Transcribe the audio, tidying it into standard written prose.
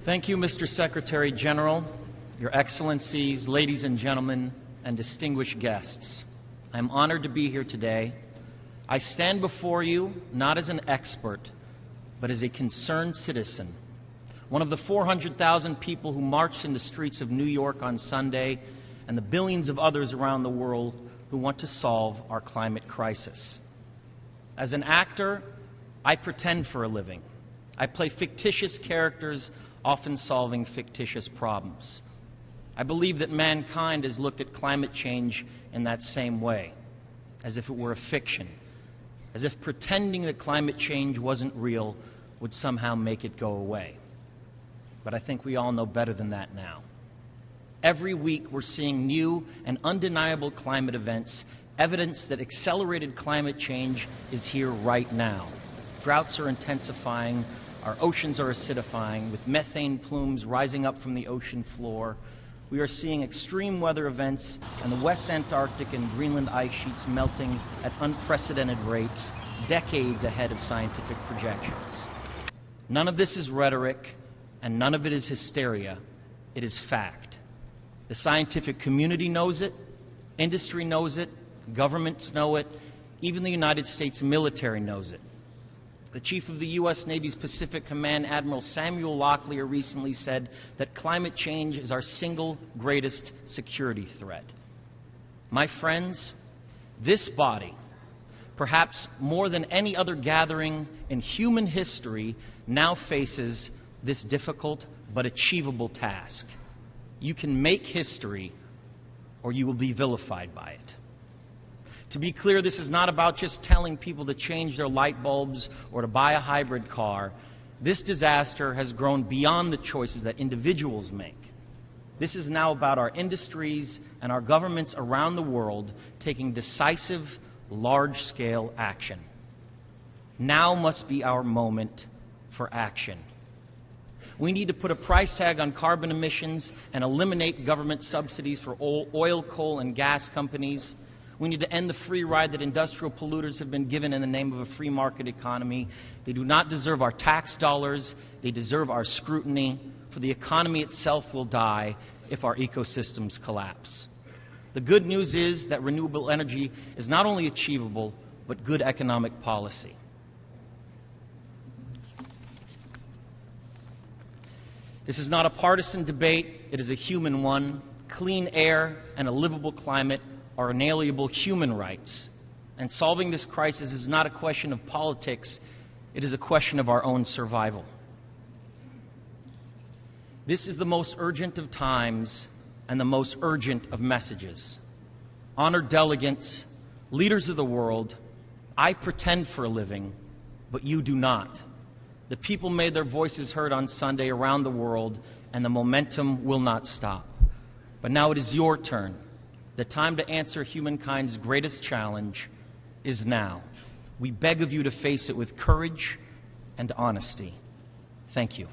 Thank you, Mr. Secretary General, Your Excellencies, ladies and gentlemen, and distinguished guests. I'm honored to be here today. I stand before you not as an expert, but as a concerned citizen, one of the 400,000 people who marched in the streets of New York on Sunday, and the billions of others around the world who want to solve our climate crisis. As an actor, I pretend for a living. I play fictitious characters, often solving fictitious problems. I believe that mankind has looked at climate change in that same way, as if it were a fiction, as if pretending that climate change wasn't real would somehow make it go away. But I think we all know better than that now. Every week we're seeing new and undeniable climate events, evidence that accelerated climate change is here right now. Droughts are intensifying, our oceans are acidifying, with methane plumes rising up from the ocean floor. We are seeing extreme weather events and the West Antarctic and Greenland ice sheets melting at unprecedented rates, decades ahead of scientific projections. None of this is rhetoric, and none of it is hysteria. It is fact. The scientific community knows it, industry knows it, governments know it, even the United States military knows it. The chief of the U.S. Navy's Pacific Command, Admiral Samuel Locklear, recently said that climate change is our single greatest security threat. My friends, this body, perhaps more than any other gathering in human history, now faces this difficult but achievable task. You can make history, or you will be vilified by it. To be clear, this is not about just telling people to change their light bulbs or to buy a hybrid car. This disaster has grown beyond the choices that individuals make. This is now about our industries and our governments around the world taking decisive, large-scale action. Now must be our moment for action. We need to put a price tag on carbon emissions and eliminate government subsidies for oil, coal, and gas companies. We need to end the free ride that industrial polluters have been given in the name of a free market economy. They do not deserve our tax dollars. They deserve our scrutiny, for the economy itself will die if our ecosystems collapse. The good news is that renewable energy is not only achievable, but good economic policy. This is not a partisan debate. It is a human one. Clean air and a livable climate are inalienable human rights. And solving this crisis is not a question of politics. It is a question of our own survival. This is the most urgent of times and the most urgent of messages. Honored delegates, leaders of the world, I pretend for a living, but you do not. The people made their voices heard on Sunday around the world, and the momentum will not stop. But now it is your turn. The time to answer humankind's greatest challenge is now. We beg of you to face it with courage and honesty. Thank you.